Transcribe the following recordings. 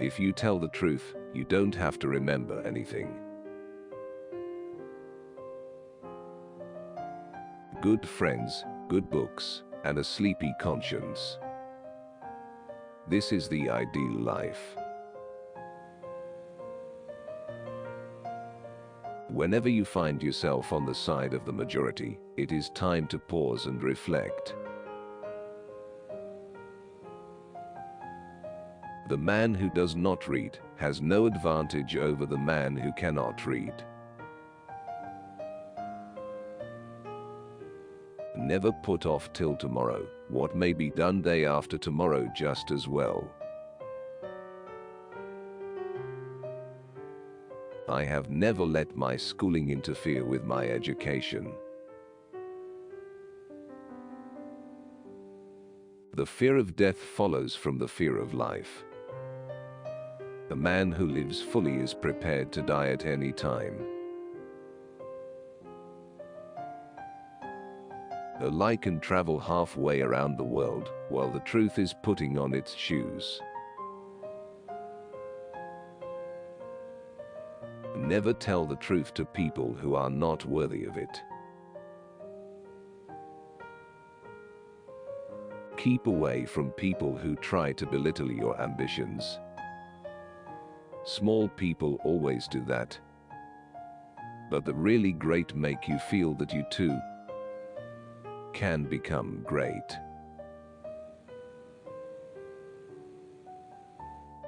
If you tell the truth, you don't have to remember anything. Good friends, good books, and a sleepy conscience. This is the ideal life. Whenever you find yourself on the side of the majority, it is time to pause and reflect. The man who does not read has no advantage over the man who cannot read. Never put off till tomorrow what may be done day after tomorrow just as well. I have never let my schooling interfere with my education. The fear of death follows from the fear of life. The man who lives fully is prepared to die at any time. A lie can travel halfway around the world, while the truth is putting on its shoes. Never tell the truth to people who are not worthy of it. Keep away from people who try to belittle your ambitions. Small people always do that. But the really great make you feel that you too can become great.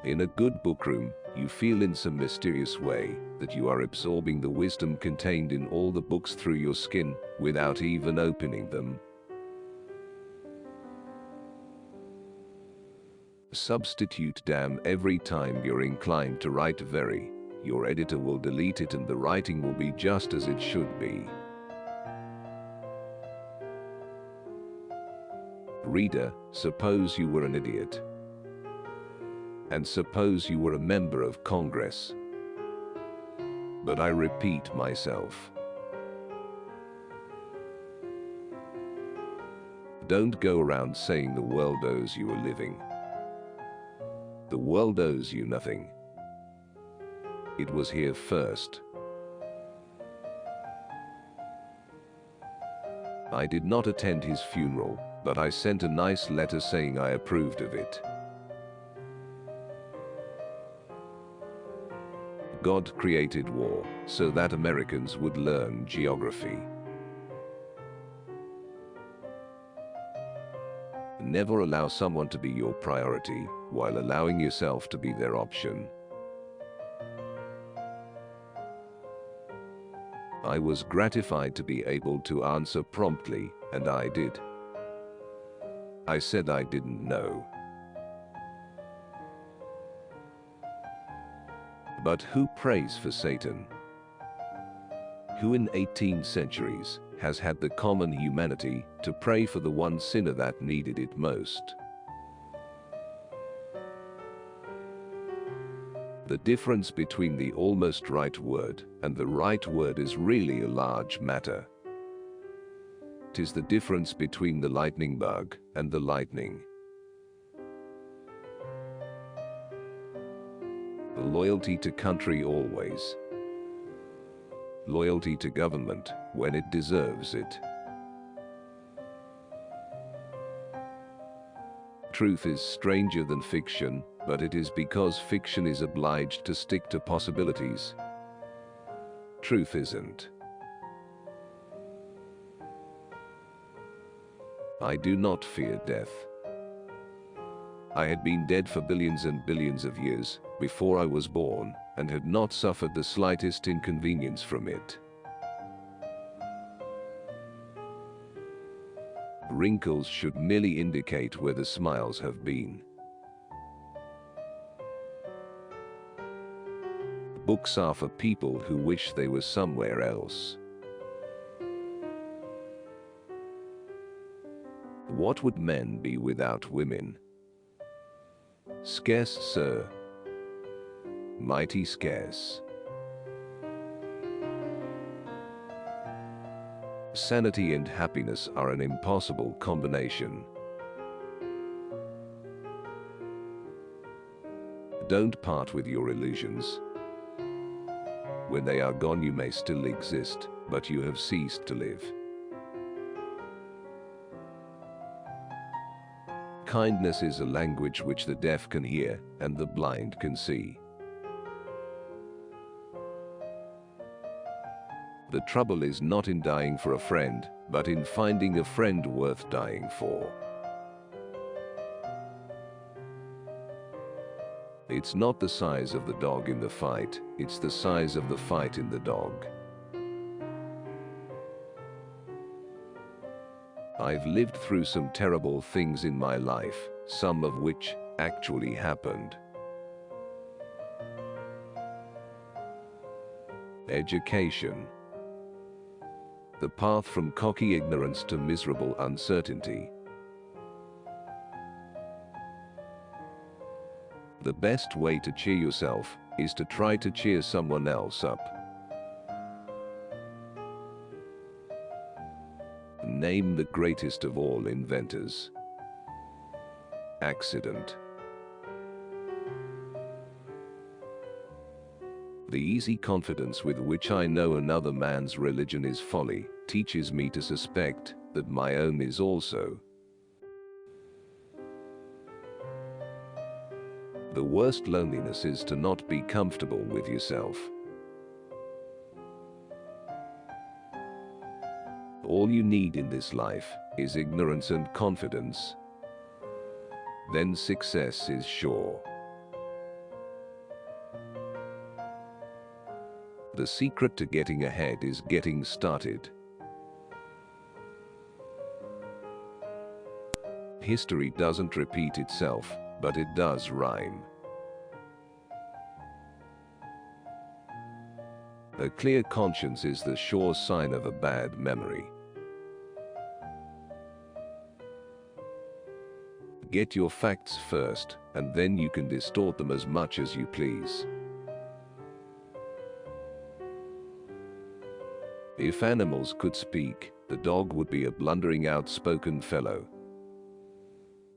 In a good bookroom, you feel in some mysterious way that you are absorbing the wisdom contained in all the books through your skin without even opening them. Substitute damn every time you're inclined to write very. Your editor will delete it and the writing will be just as it should be. Reader, suppose you were an idiot. And suppose you were a member of Congress. But I repeat myself. Don't go around saying the world owes you a living. The world owes you nothing. It was here first. I did not attend his funeral, but I sent a nice letter saying I approved of it. God created war so that Americans would learn geography. Never allow someone to be your priority while allowing yourself to be their option. I was gratified to be able to answer promptly, and I did. I said I didn't know. But who prays for Satan? Who in 18 centuries has had the common humanity to pray for the one sinner that needed it most? The difference between the almost right word and the right word is really a large matter. It is the difference between the lightning bug and the lightning. Loyalty to country always. Loyalty to government when it deserves it. Truth is stranger than fiction, but it is because fiction is obliged to stick to possibilities. Truth isn't. I do not fear death. I had been dead for billions and billions of years before I was born, and had not suffered the slightest inconvenience from it. Wrinkles should merely indicate where the smiles have been. Books are for people who wish they were somewhere else. What would men be without women? Scarce, sir. Mighty scarce. Sanity and happiness are an impossible combination. Don't part with your illusions. When they are gone, you may still exist, but you have ceased to live. Kindness is a language which the deaf can hear and the blind can see. The trouble is not in dying for a friend, but in finding a friend worth dying for. It's not the size of the dog in the fight, it's the size of the fight in the dog. I've lived through some terrible things in my life, some of which actually happened. Education. The path from cocky ignorance to miserable uncertainty. The best way to cheer yourself is to try to cheer someone else up. Name the greatest of all inventors. Accident. The easy confidence with which I know another man's religion is folly teaches me to suspect that my own is also. The worst loneliness is to not be comfortable with yourself. All you need in this life is ignorance and confidence. Then success is sure. The secret to getting ahead is getting started. History doesn't repeat itself, but it does rhyme. A clear conscience is the sure sign of a bad memory. Get your facts first, and then you can distort them as much as you please. If animals could speak, the dog would be a blundering, outspoken fellow.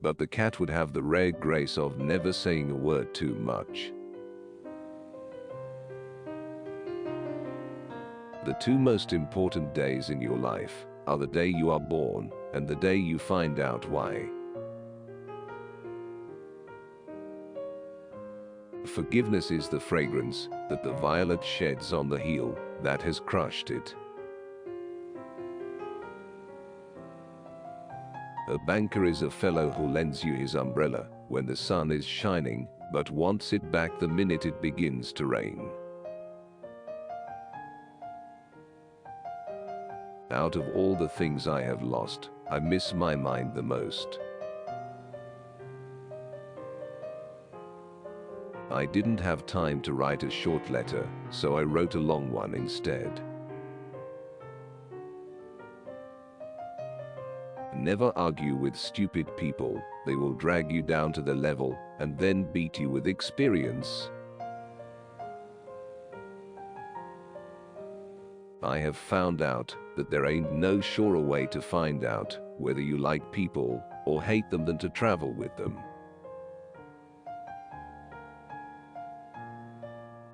But the cat would have the rare grace of never saying a word too much. The two most important days in your life are the day you are born and the day you find out why. Forgiveness is the fragrance that the violet sheds on the heel that has crushed it. A banker is a fellow who lends you his umbrella when the sun is shining, but wants it back the minute it begins to rain. Out of all the things I have lost, I miss my mind the most. I didn't have time to write a short letter, so I wrote a long one instead. Never argue with stupid people, they will drag you down to their level and then beat you with experience. I have found out that there ain't no surer way to find out whether you like people or hate them than to travel with them.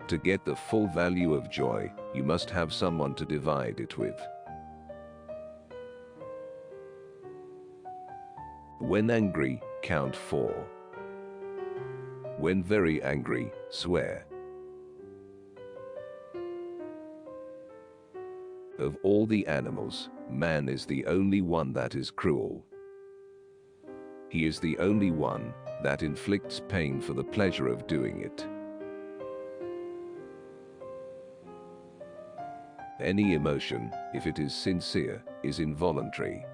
To get the full value of joy, you must have someone to divide it with. When angry, count 4. When very angry, swear. Of all the animals, man is the only one that is cruel. He is the only one that inflicts pain for the pleasure of doing it. Any emotion, if it is sincere, is involuntary.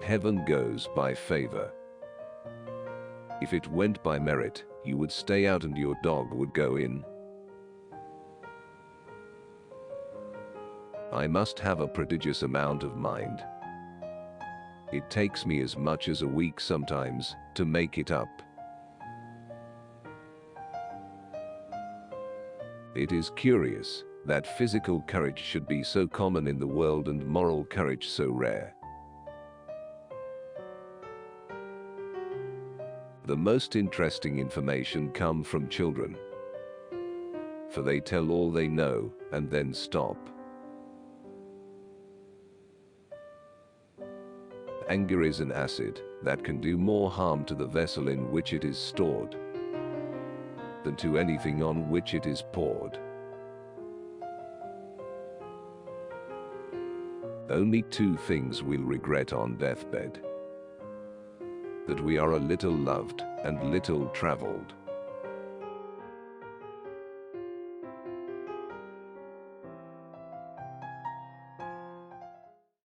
Heaven goes by favor. If it went by merit, you would stay out and your dog would go in. I must have a prodigious amount of mind. It takes me as much as a week sometimes to make it up. It is curious that physical courage should be so common in the world and moral courage so rare. The most interesting information come from children, for they tell all they know and then stop. Anger is an acid that can do more harm to the vessel in which it is stored than to anything on which it is poured. Only two things we'll regret on deathbed: that we are a little loved and little traveled.